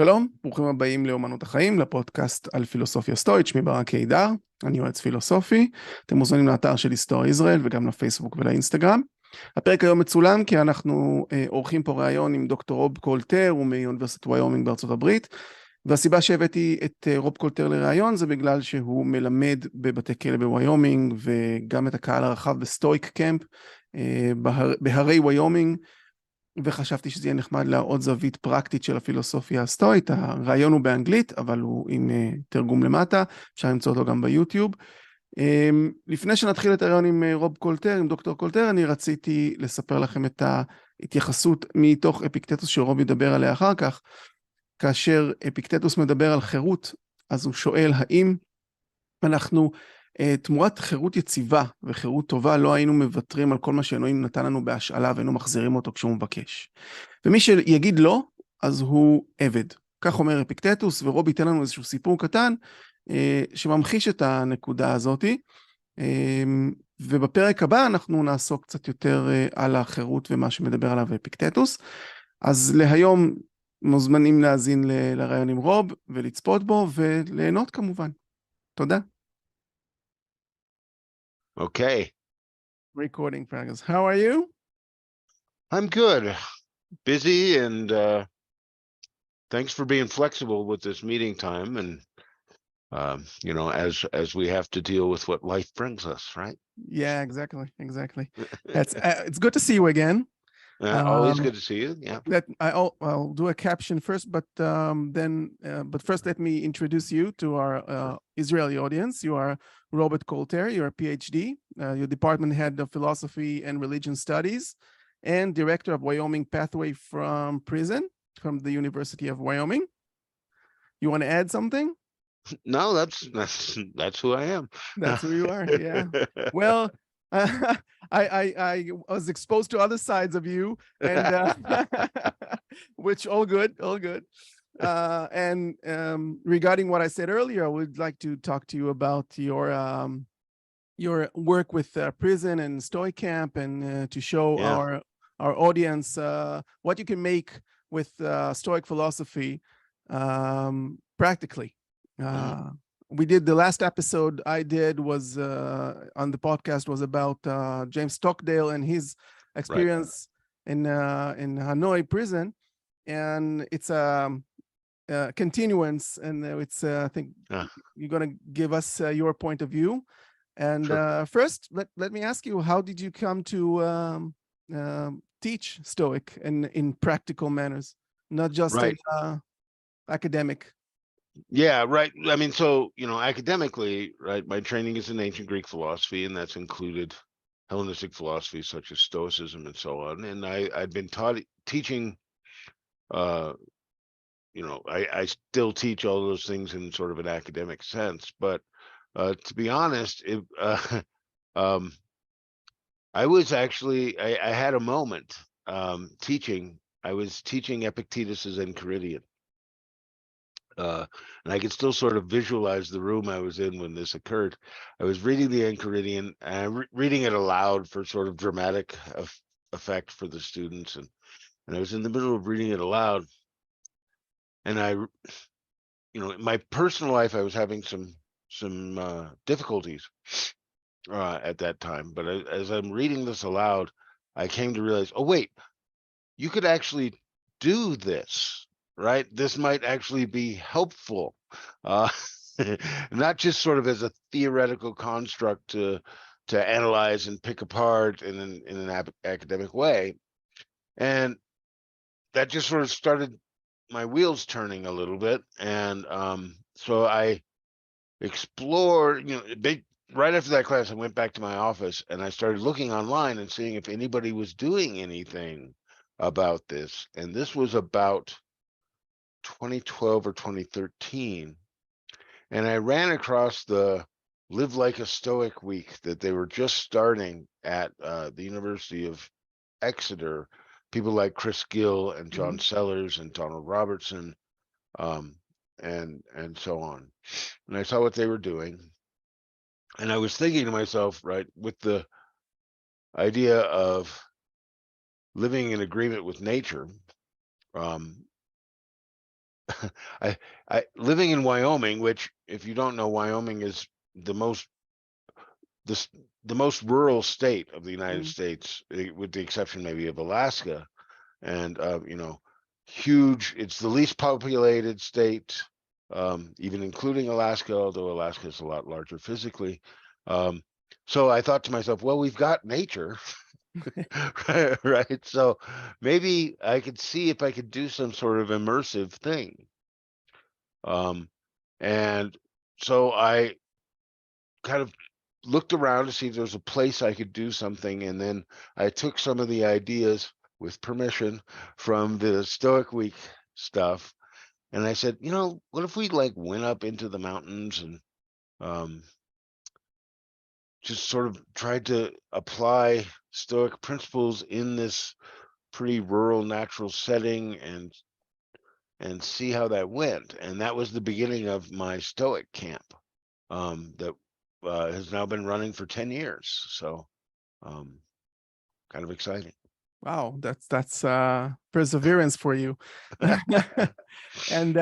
שלום, ברוכים הבאים לאומנות החיים, לפודקאסט על פילוסופיה סטואית, שמי כאלה, אני יועץ פילוסופי, אתם מוזמנים לאתר של היסטוריה ישראל וגם לפייסבוק ולאינסטגרם. הפרק היום מצולם כי אנחנו עורכים פה ראיון עם דוקטור רוב קולטייר, הוא מאוניברסיטת וויומינג בארצות הברית, והסיבה שהבאתי את רוב קולטייר לראיון זה בגלל שהוא מלמד בבתי כאלה בוויומינג, וגם את הקהל הרחב בסטואיק קמפ בהרי וויומינג, וחשבתי שזה יהיה נחמד לעוד זווית פרקטית של הפילוסופיה הסטואית. הרעיון הוא באנגלית, אבל הוא עם תרגום למטה, אפשר למצוא אותו גם ביוטיוב. לפני שנתחיל את הרעיון עם רוב קולטייר, עם דוקטור קולטייר, אני רציתי לספר לכם את ההתייחסות מתוך אפיקטטוס שרוב ידבר עליה אחר כך. כאשר אפיקטטוס מדבר על חירות, אז הוא שואל האם אנחנו תמורת חירות יציבה וחירות טובה לא היינו מוותרים על כל מה שאלוהים נתן לנו בהשאלה והיינו מחזירים אותו כשהוא מבקש. ומי שיגיד לא, אז הוא עבד. כך אומר אפיקטטוס, ורוב ייתן לנו איזשהו סיפור קטן שממחיש את הנקודה הזאת. ובפרק הבא אנחנו נעסוק קצת יותר על החירות ומה שמדבר עליו אפיקטטוס. אז להיום מוזמנים להאזין לרעיון עם רוב ולצפות בו וליהנות כמובן. תודה. Okay. Recording practice. How are you? I'm good. Busy, and thanks for being flexible with this meeting time, and as we have to deal with what life brings us, right? Yeah, exactly. That's it's good to see you again. Always good to see you. Yeah. I'll do a caption first, but first let me introduce you to our Israeli audience. You are Roubert's Cole-Terre. You're a PhD. You're department head of philosophy and religion studies, and director of Wyoming Pathway from Prison from the University of Wyoming. You want to add something? No, that's who I am. That's who you are. Yeah. Well. I was exposed to other sides of you, and which all good. And regarding what I said earlier, I would like to talk to you about your work with prison and Stoic camp, and to show our audience what you can make with Stoic philosophy practically. We did the last episode I did was on the podcast was about James Stockdale and his experience in Hanoi prison, and it's a continuance, and it's I think you're going to give us your point of view. And first, let me ask you, how did you come to teach Stoic in practical manners, not just academic? Yeah, right. I mean, so, academically, right, my training is in ancient Greek philosophy, and that's included Hellenistic philosophy such as Stoicism and so on. And I'd been teaching, I still teach all those things in sort of an academic sense. But to be honest, I was actually, I had a moment teaching. I was teaching Epictetus's Enchiridion. And I could still sort of visualize the room I was in when this occurred. I was reading the Enchiridion and reading it aloud for sort of dramatic effect for the students. And I was in the middle of reading it aloud. And in my personal life, I was having some difficulties at that time. But as I'm reading this aloud, I came to realize, oh, wait, you could actually do this. Right, this might actually be helpful, not just sort of as a theoretical construct to analyze and pick apart in an academic way. And that just sort of started my wheels turning a little bit. And so I explored, right after that class, I went back to my office and I started looking online and seeing if anybody was doing anything about this. And this was about 2012 or 2013, and I ran across the Live Like a Stoic week that they were just starting at the University of Exeter. People like Chris Gill and John Sellers and Donald Robertson, and so on. And I saw what they were doing, and I was thinking to myself, right, with the idea of living in agreement with nature, I living in Wyoming, which, if you don't know, Wyoming is the most rural state of the United States, with the exception maybe of Alaska, and huge. It's the least populated state, even including Alaska, although Alaska is a lot larger physically. So I thought to myself, well, we've got nature. right. So maybe I could see if I could do some sort of immersive thing. And so I kind of looked around to see if there was a place I could do something. And then I took some of the ideas, with permission, from the Stoic Week stuff. And I said, what if we went up into the mountains and just sort of tried to apply Stoic principles in this pretty rural, natural setting, and see how that went. And that was the beginning of my Stoic camp, that has now been running for 10 years. So kind of exciting. Wow, that's perseverance for you. And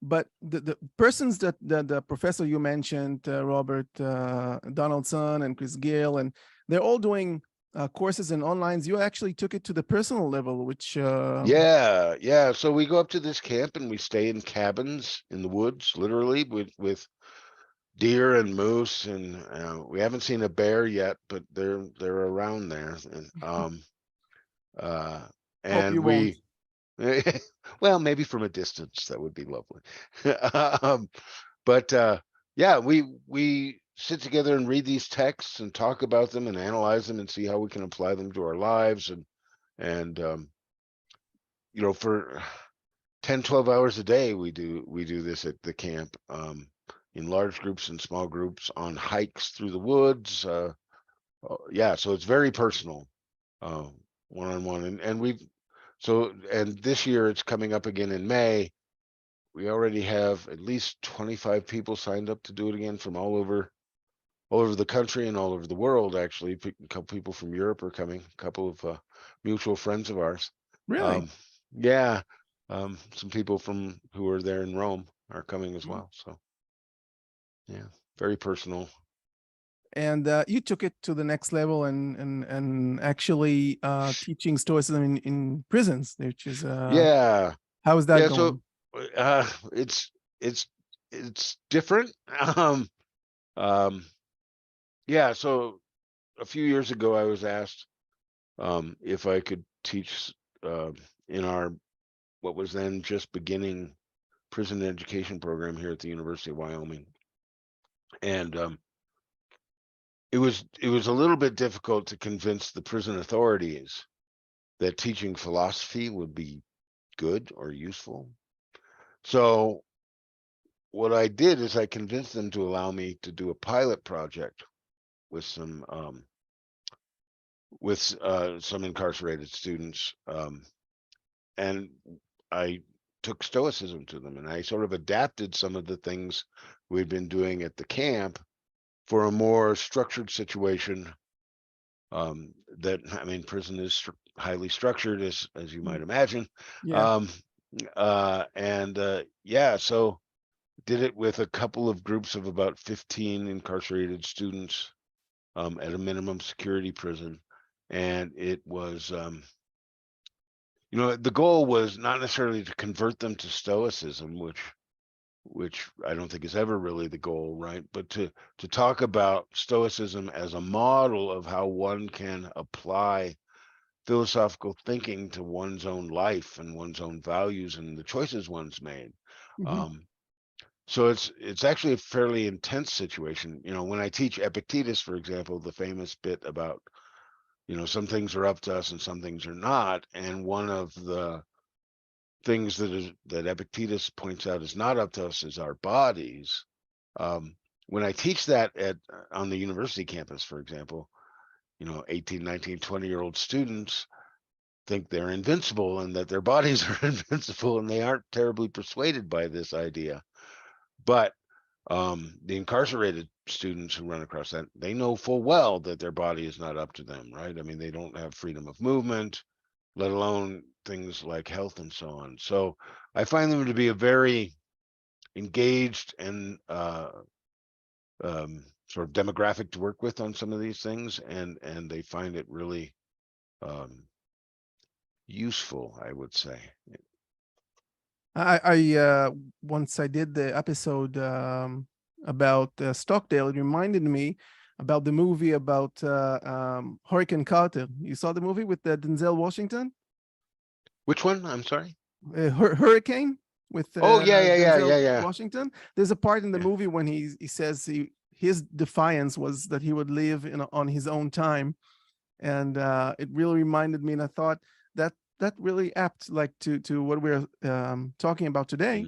but the persons that the professor you mentioned, Robert Donaldson and Chris Gill, and they're all doing courses and onlines. You actually took it to the personal level, which yeah. So we go up to this camp and we stay in cabins in the woods, literally, with deer and moose, and we haven't seen a bear yet, but they're around there. And we well, maybe from a distance, that would be lovely. But yeah, we sit together and read these texts and talk about them and analyze them and see how we can apply them to our lives. And for 10-12 hours a day, we do this at the camp, in large groups and small groups, on hikes through the woods. Yeah, so it's very personal, one-on-one. And this year it's coming up again in May. We already have at least 25 people signed up to do it again, from all over the country and all over the world. Actually, a couple people from Europe are coming, a couple of mutual friends of ours. really, yeah, some people who are there in Rome are coming as well. So yeah, very personal. And you took it to the next level and actually teaching Stoicism in prisons, which is Yeah. how is that Yeah, going? so it's different. Yeah, so a few years ago I was asked if I could teach in our what was then just beginning prison education program here at the University of Wyoming. And it was a little bit difficult to convince the prison authorities that teaching philosophy would be good or useful. So what I did is I convinced them to allow me to do a pilot project with some incarcerated students, and I took Stoicism to them, and I sort of adapted some of the things we'd been doing at the camp for a more structured situation. Prison is highly structured, as you might imagine. Yeah. Yeah, so did it with a couple of groups of about 15 incarcerated students at a minimum security prison. And it was, the goal was not necessarily to convert them to Stoicism, which I don't think is ever really the goal, right? But to talk about Stoicism as a model of how one can apply philosophical thinking to one's own life and one's own values and the choices one's made. So it's actually a fairly intense situation. When I teach Epictetus, for example, the famous bit about, some things are up to us and some things are not. And one of the things that Epictetus points out is not up to us is our bodies. When I teach that on the university campus, for example, 18, 19, 20-year-old students think they're invincible and that their bodies are invincible, and they aren't terribly persuaded by this idea. But the incarcerated students who run across that, they know full well that their body is not up to them, right? I mean, they don't have freedom of movement. let alone things like health and so on. So I find them to be a very engaged and sort of demographic to work with on some of these things, and they find it really useful, I would say. I once I did the episode about Stockdale, it reminded me about the movie about Hurricane Carter. You saw the movie with Denzel Washington? Which one? I'm sorry. Hurricane with yeah. Washington. There's a part in the Yeah. movie when he says his defiance was that he would live on his own time, and it really reminded me, and I thought that really apt like to what we're talking about today.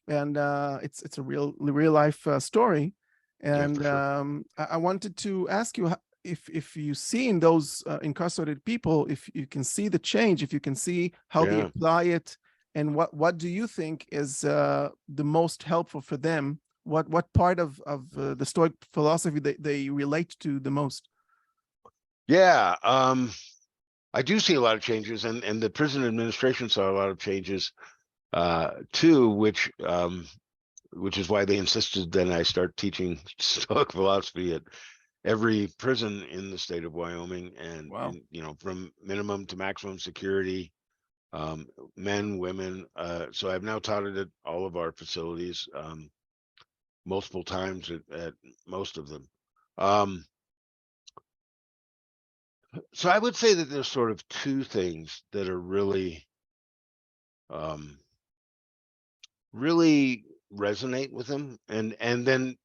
And it's a real life story. And I wanted to ask you if you see in those incarcerated people, if you can see the change, if you can see how they apply it, and what do you think is the most helpful for them? What part of the Stoic philosophy they relate to the most? Yeah, I do see a lot of changes, and the prison administration saw a lot of changes too, which is why they insisted that I start teaching Stoic philosophy at every prison in the state of Wyoming, and, Wow. and you know, from minimum to maximum security, men, women. So I've now taught it at all of our facilities, multiple times at most of them. So I would say that there's sort of two things that are really really resonate with them, and then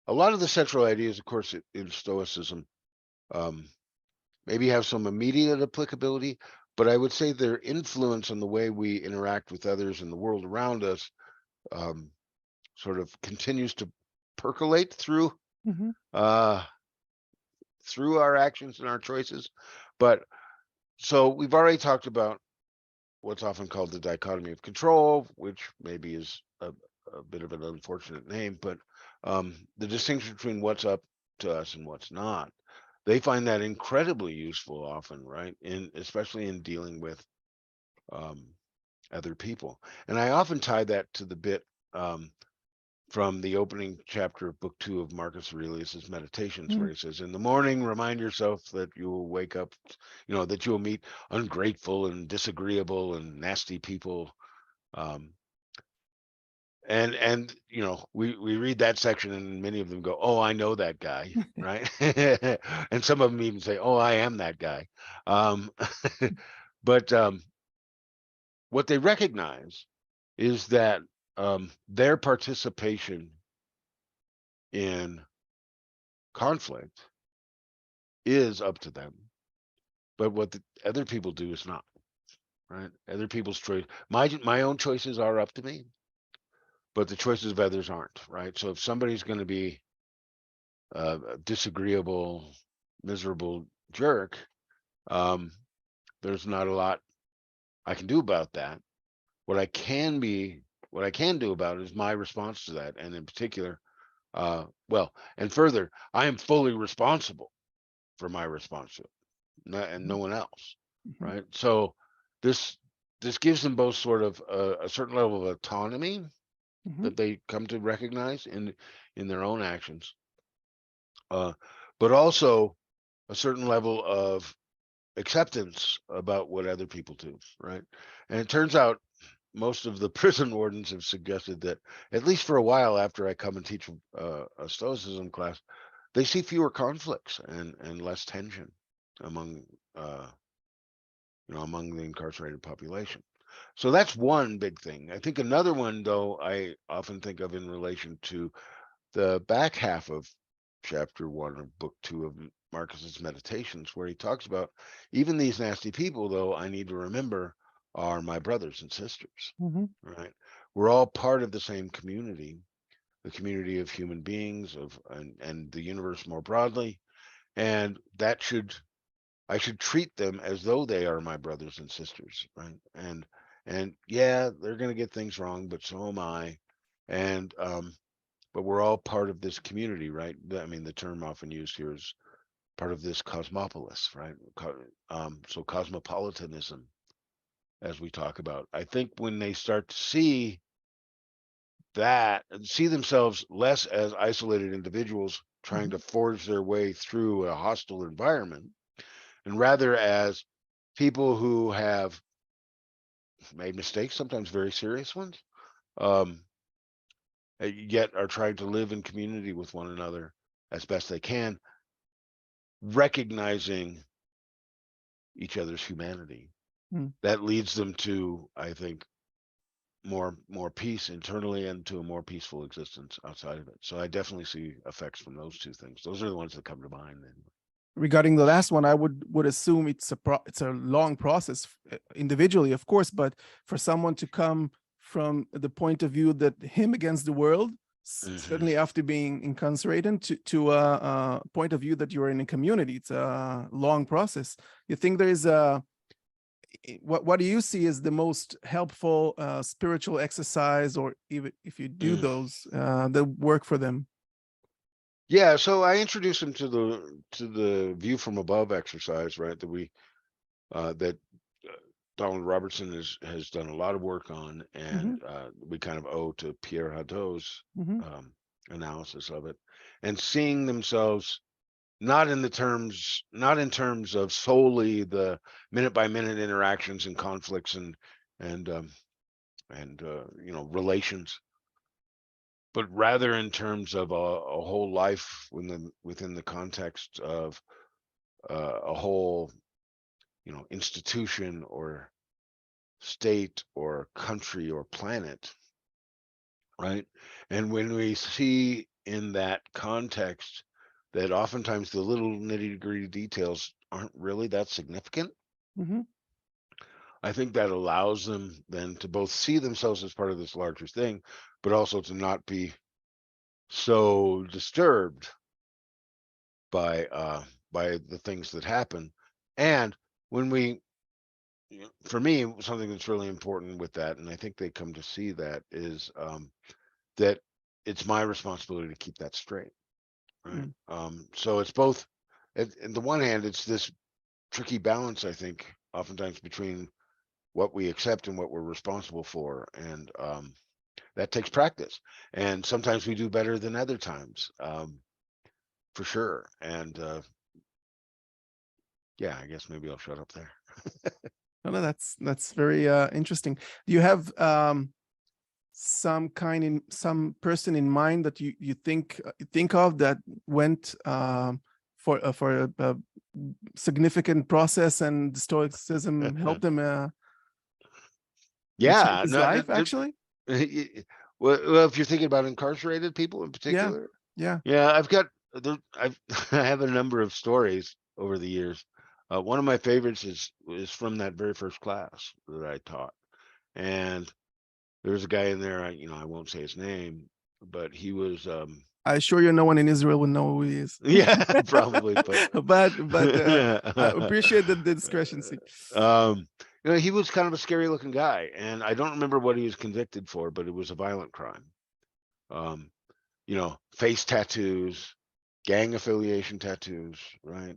a lot of the central ideas, of course, in Stoicism maybe have some immediate applicability, but I would say their influence on the way we interact with others in the world around us sort of continues to percolate through through our actions and our choices. But so we've already talked about what's often called the dichotomy of control, which maybe is a bit of an unfortunate name, but the distinction between what's up to us and what's not. They find that incredibly useful often, right? Especially in dealing with other people. And I often tie that to the bit from the opening chapter of book 2 of Marcus Aurelius's Meditations, where he says, in the morning, remind yourself that you will wake up, that you will meet ungrateful and disagreeable and nasty people. And we read that section, and many of them go, oh, I know that guy, right? And some of them even say, oh, I am that guy. But what they recognize is that their participation in conflict is up to them, but what the other people do is not, right? Other people's choice, my own choices are up to me, but the choices of others aren't, right? So if somebody's going to be a disagreeable, miserable jerk, there's not a lot I can do about that. What I can do about it is my response to that, and in particular, and further, I am fully responsible for my response to it, and no one else, right? So this gives them both sort of a certain level of autonomy that they come to recognize in their own actions, but also a certain level of acceptance about what other people do, right? And it turns out most of the prison wardens have suggested that, at least for a while after I come and teach a Stoicism class, they see fewer conflicts and less tension among among the incarcerated population. So that's one big thing. I think another one, though, I often think of in relation to the back half of chapter 1 of book 2 of Marcus's Meditations, where he talks about even these nasty people, though, I need to remember are my brothers and sisters, right? We're all part of the same community, the community of human beings and the universe more broadly, and I should treat them as though they are my brothers and sisters, right? And yeah, they're going to get things wrong, but so am I. And but we're all part of this community, right? I mean, the term often used here is part of this cosmopolis, right? So cosmopolitanism. as we talk about. I think when they start to see that and see themselves less as isolated individuals trying to forge their way through a hostile environment, and rather as people who have made mistakes, sometimes very serious ones, um, yet are trying to live in community with one another as best they can, recognizing each other's humanity. That leads them to, I think, more peace internally and to a more peaceful existence outside of it. So I definitely see effects from those two things. Those are the ones that come to mind. Regarding the last one, I would assume it's a long process individually, of course, but for someone to come from the point of view that him against the world, certainly after being incarcerated, to a point of view that you're in a community, it's a long process. You think there is what do you see as the most helpful spiritual exercise, or even if you do those that work for them? Yeah, so I introduced them to the view from above exercise, right? That Donald Robertson has done a lot of work on, and we kind of owe to Pierre Hadot's analysis of it, and seeing themselves not in terms of solely the minute by minute interactions and conflicts and relations, but rather in terms of a whole life within the context of a whole, institution or state or country or planet, right? And when we see in that context that oftentimes the little nitty-gritty details aren't really that significant, I think that allows them then to both see themselves as part of this larger thing, but also to not be so disturbed by the things that happen. And when for me, something that's really important with that, and I think they come to see that, is that it's my responsibility to keep that straight, right? So it's both, on the one hand, it's this tricky balance, I think, oftentimes between what we accept and what we're responsible for, and that takes practice, and sometimes we do better than other times, for sure. And yeah, I guess maybe I'll shut up there. No, that's very interesting. Do you have some person in mind that you think of that went for a significant process, and Stoicism helped him change his life, actually? Well, if you're thinking about incarcerated people in particular, yeah, I have a number of stories over the years. One of my favorites is from that very first class that I taught, and there was a guy in there. I won't say his name, but he was. I assure you, no one in Israel would know who he is. Yeah, probably, but I appreciate the discrepancy. He was kind of a scary looking guy, and I don't remember what he was convicted for, but it was a violent crime. Face tattoos, gang affiliation tattoos, right?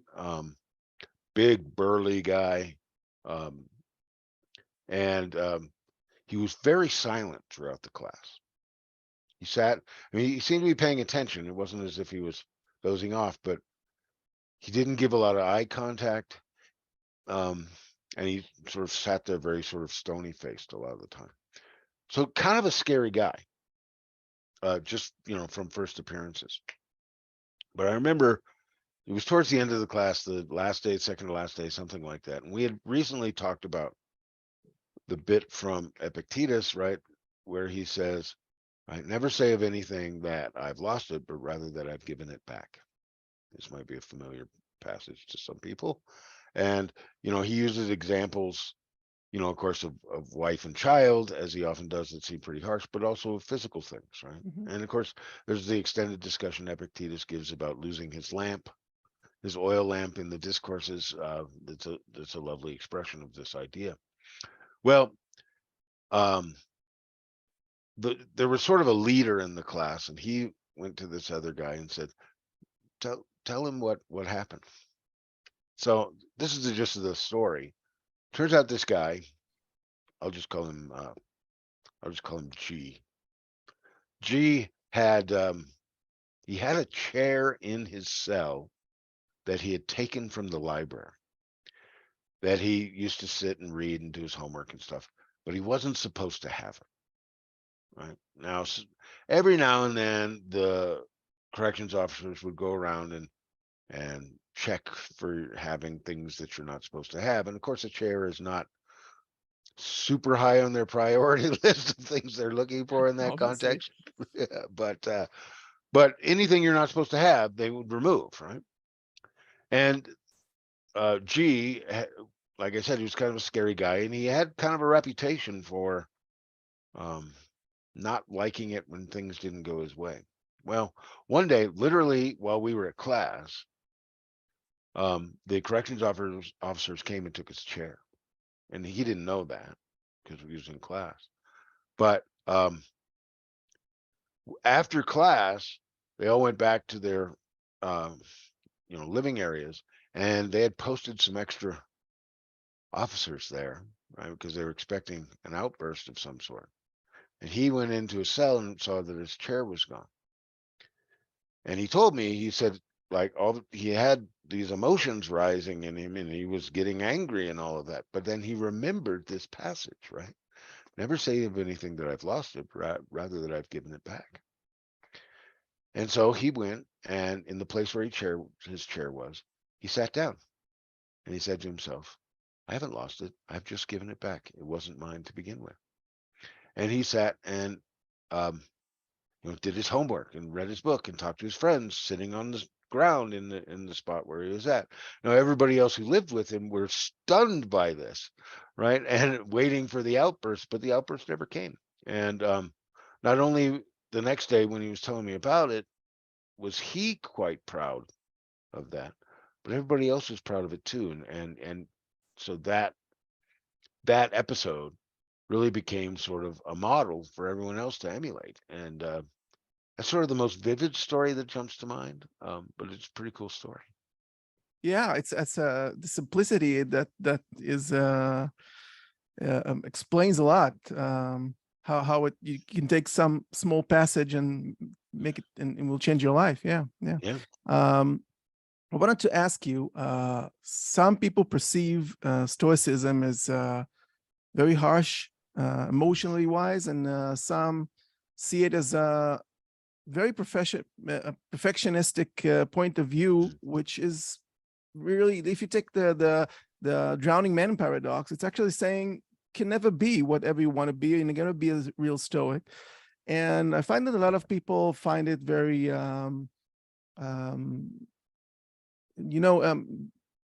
Big burly guy, and he was very silent throughout the class. He sat. He seemed to be paying attention. It wasn't as if he was dozing off, but he didn't give a lot of eye contact. And he sort of sat there very sort of stony faced a lot of the time. So kind of a scary guy, just, from first appearances. But I remember it was towards the end of the class, the last day, second to last day, something like that. And we had recently talked about the bit from Epictetus, right, where he says, I never say of anything that I've lost it, but rather that I've given it back. This might be a familiar passage to some people. And, he uses examples, of course, of wife and child, as he often does, that seem pretty harsh, but also of physical things, right? And of course, there's the extended discussion Epictetus gives about losing his lamp, his oil lamp, in the discourses. That's a lovely expression of this idea. Well, there was sort of a leader in the class, and he went to this other guy and said, tell him what happened. So this is the gist of the story. Turns out this guy I'll just call him G. G had he had a chair in his cell that he had taken from the library that he used to sit and read and do his homework and stuff, but he wasn't supposed to have it. Right now, every now and then, the corrections officers would go around and check for having things that you're not supposed to have, and of course, a chair is not super high on their priority list of things they're looking for in that Obviously. context. Yeah, but anything you're not supposed to have, they would remove, right? And G, like I said, he was kind of a scary guy, and he had kind of a reputation for not liking it when things didn't go his way. Well, one day, literally while we were at class, the corrections officers came and took his chair, and he didn't know that because we was in class. But after class, they all went back to their living areas, and they had posted some extra officers there, right? Because they were expecting an outburst of some sort. And he went into his cell and saw that his chair was gone. And he told me, he said, like, he had these emotions rising in him, and he was getting angry and all of that. But then he remembered this passage, right? Never say of anything that I've lost it, rather that I've given it back. And so he went, and in the place where his chair was, he sat down, and he said to himself, I haven't lost it. I've just given it back. It wasn't mine to begin with. And he sat and did his homework and read his book and talked to his friends sitting on the ground in the spot where he was at. Now, everybody else who lived with him were stunned by this, right? And waiting for the outburst, but the outburst never came. And not only the next day when he was telling me about it, was he quite proud of that, but everybody else was proud of it too. And so that episode really became sort of a model for everyone else to emulate. And that's sort of the most vivid story that jumps to mind, but it's a pretty cool story. Yeah, it's the simplicity that is explains a lot. How you can take some small passage and make it, and it will change your life. Yeah. I wanted to ask you, some people perceive Stoicism as very harsh, emotionally wise, and some see it as a very perfectionistic point of view, which is really, if you take the drowning man paradox, it's actually saying can never be whatever you want to be, and you're going to be a real Stoic. And I find that a lot of people find it very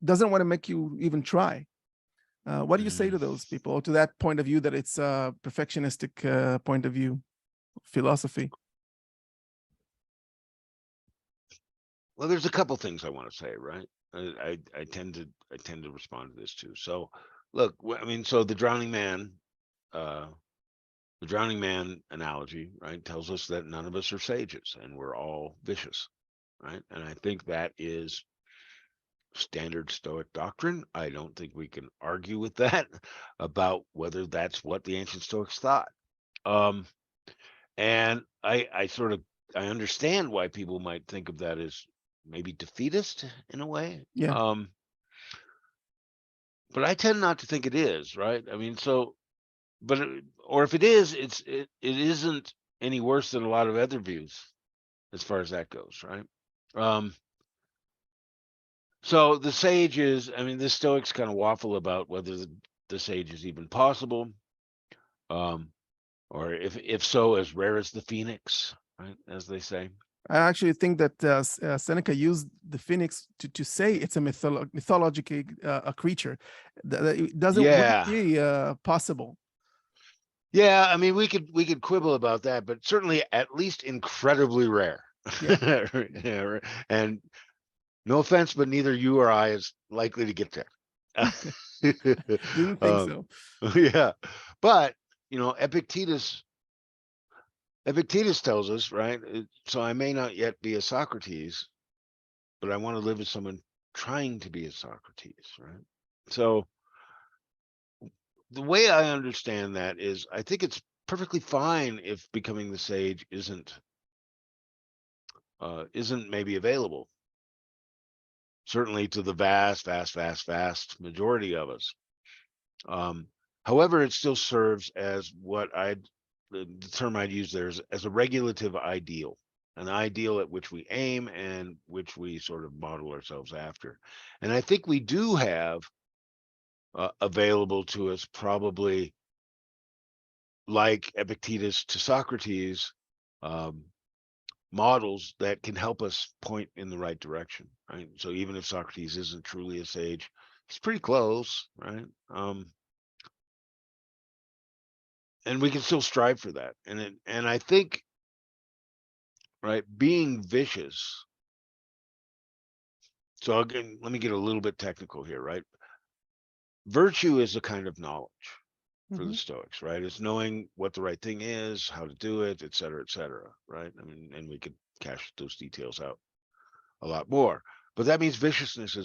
doesn't want to make you even try. What do you say to those people, or to that point of view that it's a perfectionistic point of view, philosophy? Well, there's a couple things I want to say, right? I tend to respond to this too. So, look, I mean, so the drowning man analogy, right, tells us that none of us are sages and we're all vicious, right? And I think that is standard Stoic doctrine. I don't think we can argue with that about whether that's what the ancient Stoics thought. And I understand why people might think of that as maybe defeatist in a way. Yeah. But I tend not to think it is, right? I mean, or if it is, it isn't any worse than a lot of other views as far as that goes, right? So the sages, I mean, the Stoics kind of waffle about whether the sage is even possible, or if so, as rare as the phoenix, right, as they say. I actually think that Seneca used the phoenix to say it's a mythological a creature that it wouldn't be possible. Yeah, I mean, we could quibble about that, but certainly at least incredibly rare. Yeah. Yeah, and no offense, but neither you or I is likely to get there. Didn't think so. Yeah, but Epictetus tells us, right? So I may not yet be a Socrates, but I want to live as someone trying to be a Socrates, right? So the way I understand that is, I think it's perfectly fine if becoming the sage isn't maybe available. Certainly to the vast majority of us. However, it still serves as the term I'd use there is as a regulative ideal, an ideal at which we aim and which we sort of model ourselves after. And I think we do have available to us, probably like Epictetus to Socrates, models that can help us point in the right direction, right? So even if Socrates isn't truly a sage, he's pretty close, right? And we can still strive for that. And I think, right, being vicious. So again, let me get a little bit technical here, right? Virtue is a kind of knowledge for the Stoics, right? It's knowing what the right thing is, how to do it, et cetera, right? I mean, and we could cash those details out a lot more. But that means viciousness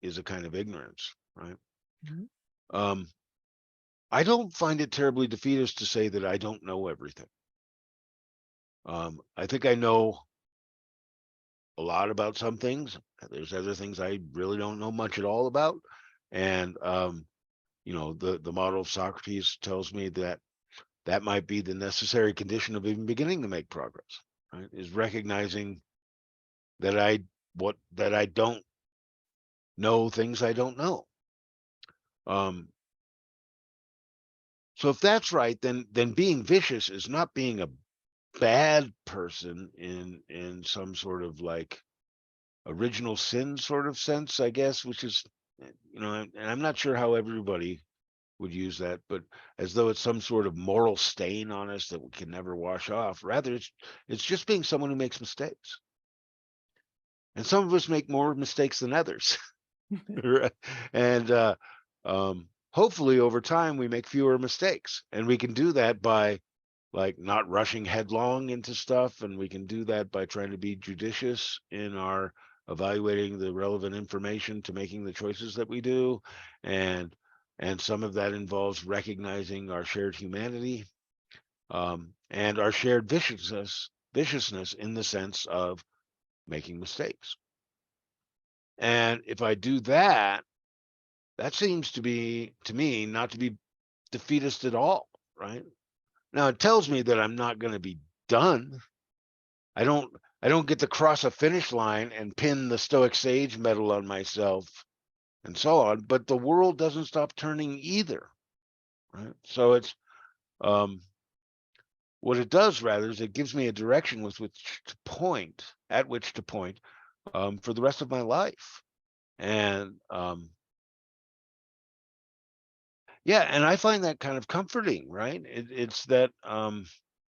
is a kind of ignorance, right? I don't find it terribly defeatist to say that I don't know everything. I think I know a lot about some things. There's other things I really don't know much at all about. And you know, the model of Socrates tells me that might be the necessary condition of even beginning to make progress, right? Is recognizing that I don't know things I don't know. So if that's right, then being vicious is not being a bad person in some sort of like original sin sort of sense, I guess, which is, you know, and I'm not sure how everybody would use that, but as though it's some sort of moral stain on us that we can never wash off. Rather, it's just being someone who makes mistakes. And some of us make more mistakes than others. And hopefully over time we make fewer mistakes, and we can do that by like not rushing headlong into stuff, and we can do that by trying to be judicious in our evaluating the relevant information to making the choices that we do. And some of that involves recognizing our shared humanity, and our shared viciousness in the sense of making mistakes. And if I do that, that seems to be, to me, not to be defeatist at all, right? Now, it tells me that I'm not going to be done. I don't get to cross a finish line and pin the Stoic Sage medal on myself and so on, but the world doesn't stop turning either, right? So it's, what it does rather is it gives me a direction with which to point, for the rest of my life. And yeah, and I find that kind of comforting, right? It's that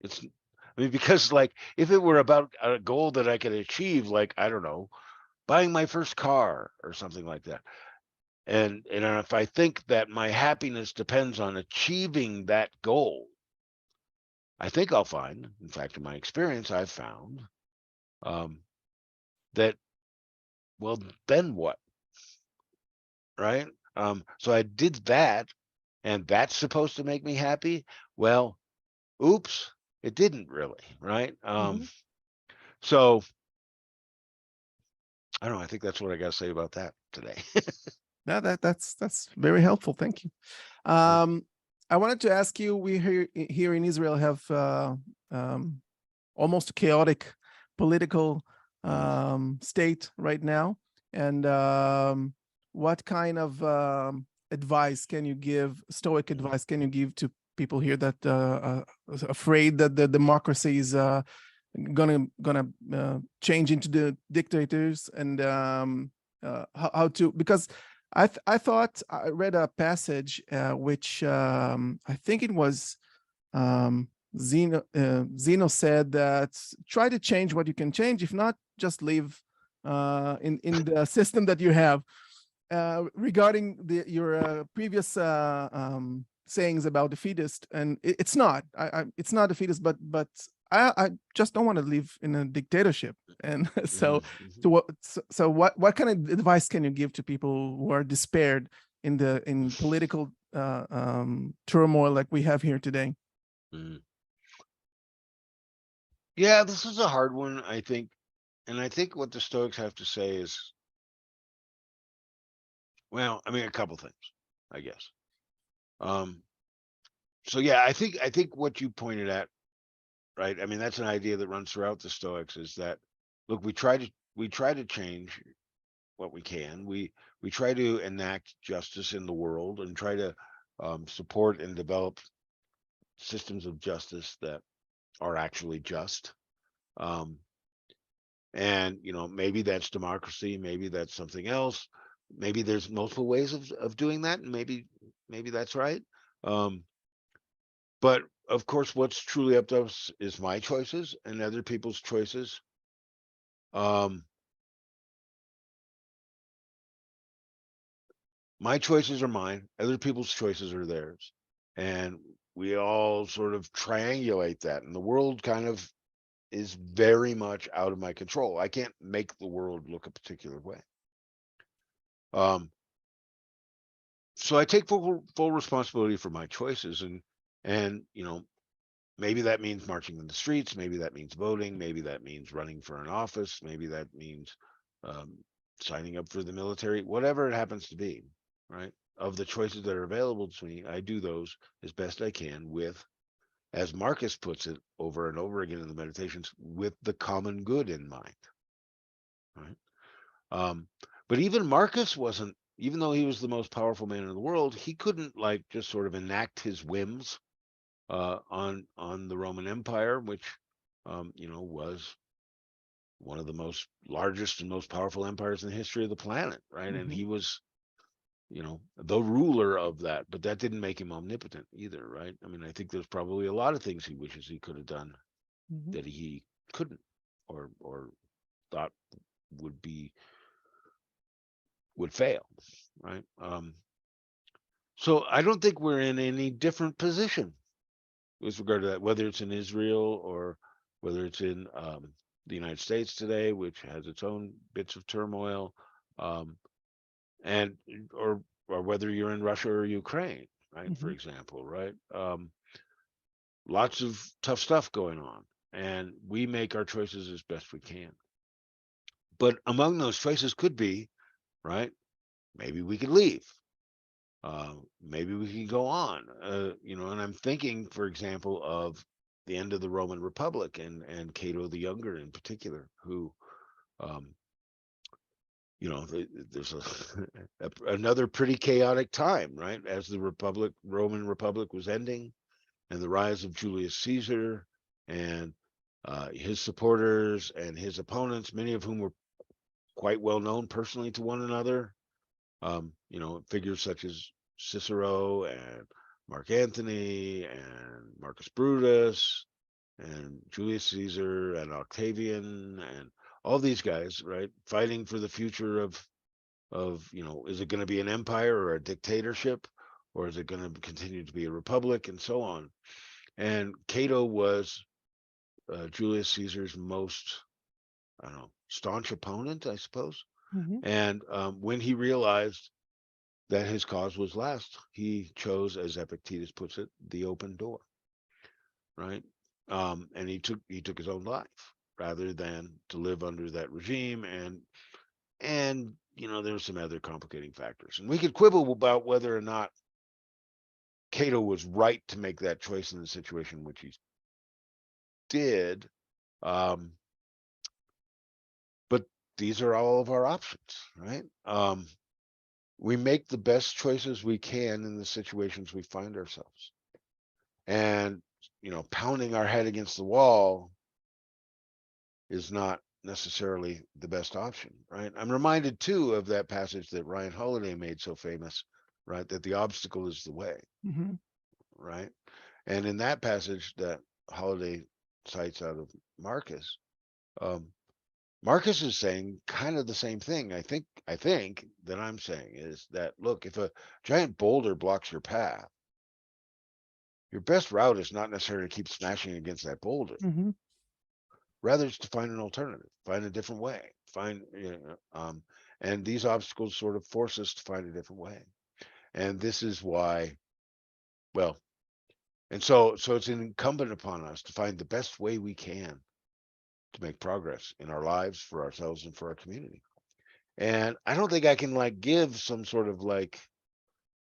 it's, I mean, because like if it were about a goal that I could achieve, like, I don't know, buying my first car or something like that, and if I think that my happiness depends on achieving that goal, I think I'll find, in fact, in my experience, I've found that, well, then what, right? So I did that, and that's supposed to make me happy. Well, oops, it didn't really, right? So I don't know. I think that's what I got to say about that today. No, that's very helpful. Thank you. I wanted to ask you, we here in Israel have almost a chaotic political state right now. And what kind of advice can you give, Stoic advice can you give to people here that are afraid that the democracy is gonna change into the dictators, and how to, because I thought I read a passage which I think it was Zeno said that try to change what you can change. If not, just live in the system that you have. Regarding your previous sayings about defeatist, and it's not. It's not defeatist, but I just don't want to live in a dictatorship. And so, what kind of advice can you give to people who are despaired in political turmoil like we have here today? Mm. Yeah, this is a hard one, I think. And I think what the Stoics have to say is, well, I mean, a couple things, I guess. So yeah, I think what you pointed at, right? I mean, that's an idea that runs throughout the Stoics, is that, look, we try to change what we can. We try to enact justice in the world and try to support and develop systems of justice that are actually just. And maybe that's democracy, maybe that's something else, maybe there's multiple ways of doing that, and maybe that's right. But of course, what's truly up to us is my choices and other people's choices. My choices are mine, other people's choices are theirs, and we all sort of triangulate that, and the world kind of is very much out of my control. I can't make the world look a particular way. So I take full responsibility for my choices, and maybe that means marching in the streets, maybe that means voting, maybe that means running for an office, maybe that means signing up for the military, whatever it happens to be, right? Of the choices that are available to me, I do those as best I can with, as Marcus puts it over and over again in the Meditations, with the common good in mind, right? But even Marcus wasn't, even though he was the most powerful man in the world, he couldn't like just sort of enact his whims on the Roman Empire, which was one of the most largest and most powerful empires in the history of the planet, right? And he was the ruler of that, but that didn't make him omnipotent either, right? I mean, I think there's probably a lot of things he wishes he could have done that he couldn't, or thought would fail, right? So I don't think we're in any different position with regard to that, whether it's in Israel or whether it's in the United States today, which has its own bits of turmoil, and or whether you're in Russia or Ukraine, right? For example, right? Lots of tough stuff going on, and we make our choices as best we can. But among those choices could be, right? Maybe we could leave. Maybe we can go on. And I'm thinking, for example, of the end of the Roman Republic and Cato the Younger in particular, who there's another pretty chaotic time, right? As the Roman Republic was ending, and the rise of Julius Caesar and his supporters and his opponents, many of whom were quite well known personally to one another. Figures such as Cicero and Mark Antony and Marcus Brutus and Julius Caesar and Octavian and all these guys, right, fighting for the future of is it going to be an empire or a dictatorship, or is it going to continue to be a republic, and so on. And Cato was Julius Caesar's most, staunch opponent, I suppose. And when he realized that his cause was last, he chose, as Epictetus puts it, the open door, right? And he took his own life rather than to live under that regime. And there's some other complicating factors, and we could quibble about whether or not Cato was right to make that choice in the situation which he did. But these are all of our options, right? We make the best choices we can in the situations we find ourselves. And, pounding our head against the wall is not necessarily the best option, right? I'm reminded too of that passage that Ryan Holiday made so famous, right? That the obstacle is the way, right? And in that passage that Holiday cites out of Marcus, Marcus is saying kind of the same thing. I think that I'm saying is that, look, if a giant boulder blocks your path, your best route is not necessarily to keep smashing against that boulder. Rather, it's to find an alternative, find a different way, and these obstacles sort of force us to find a different way. And this is why, well, and so it's incumbent upon us to find the best way we can to make progress in our lives, for ourselves, and for our community. And I don't think I can like give some sort of like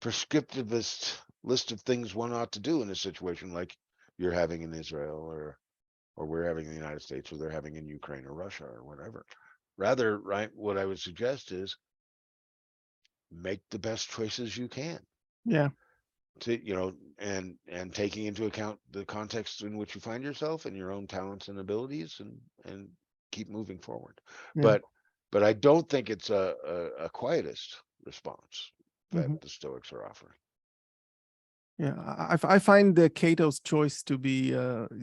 prescriptivist list of things one ought to do in a situation like you're having in Israel, or we're having in the United States, or they're having in Ukraine or Russia or whatever. Rather, right, what I would suggest is make the best choices you can. Yeah. To, and taking into account the context in which you find yourself and your own talents and abilities, and keep moving forward. Yeah. But I don't think it's a quietist response that Mhm. the Stoics are offering. Yeah, I find Cato's choice to be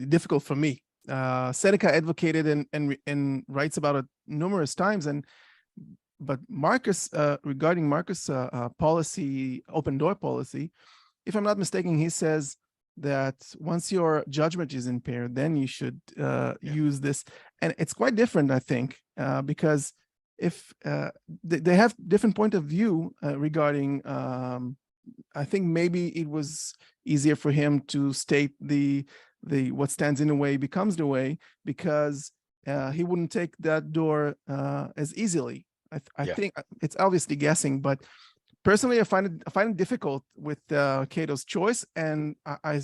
difficult for me. Seneca advocated and writes about it numerous times, but Marcus, regarding Marcus' policy, open door policy, if I'm not mistaken, he says that once your judgment is impaired, then you should use this. And it's quite different, I think, because if they have different point of view regarding, I think maybe it was easier for him to state the what stands in the way becomes the way, because he wouldn't take that door as easily. I think it's obviously guessing, but personally, I find it difficult with Cato's choice. And I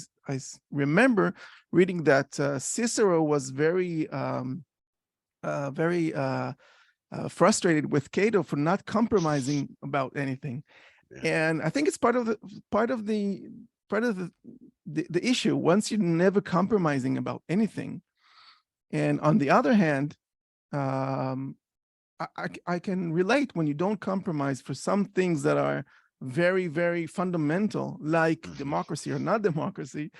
remember reading that Cicero was very frustrated with Cato for not compromising about anything. And I think it's part of the issue. Once you're never compromising about anything, and on the other hand, I can relate when you don't compromise for some things that are very, very fundamental, like democracy or not democracy.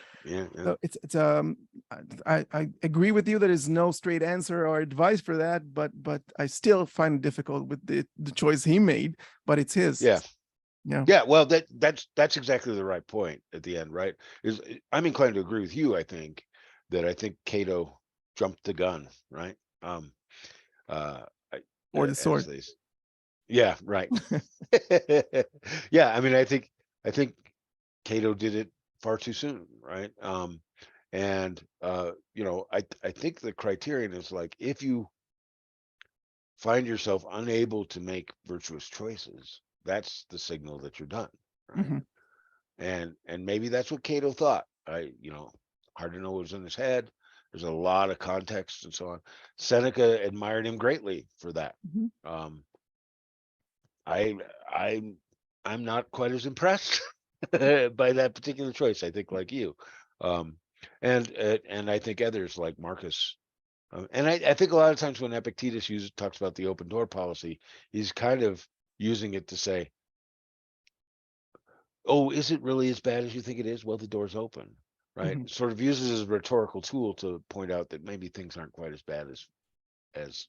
So I agree with you. There is no straight answer or advice for that, but I still find it difficult with the choice he made. But it's his. Yeah. Well, that's exactly the right point at the end, right? I'm inclined to agree with you. I think Cato jumped the gun, right? Or the sword. Yeah, right. Yeah, I mean, I think Cato did it far too soon, right? And I think the criterion is like, if you find yourself unable to make virtuous choices, that's the signal that you're done, right? And maybe that's what Cato thought. Hard to know what was in his head. There's a lot of context and so on. Seneca admired him greatly for that. I'm not quite as impressed by that particular choice. I think, like you, and I think others like Marcus, and I think a lot of times when Epictetus talks about the open door policy, he's kind of using it to say, "Oh, is it really as bad as you think it is? Well, the door's open." Right? Sort of uses as a rhetorical tool to point out that maybe things aren't quite as bad as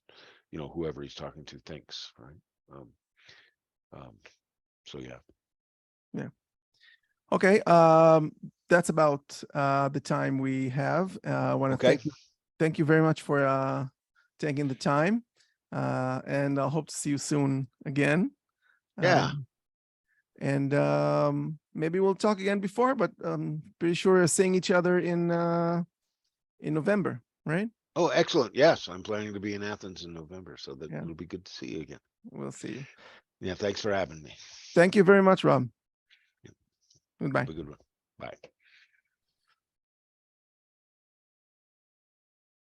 whoever he's talking to thinks, right? So yeah. Okay. That's about the time we have. I want to thank you very much for taking the time, and I'll hope to see you soon again. And maybe we'll talk again before, but pretty sure we're seeing each other in November, right? Oh, excellent. Yes, I'm planning to be in Athens in November, so that it'll be good to see you again. We'll see you. Yeah, thanks for having me. Thank you very much, Rob. Goodbye. Have a good one. Bye.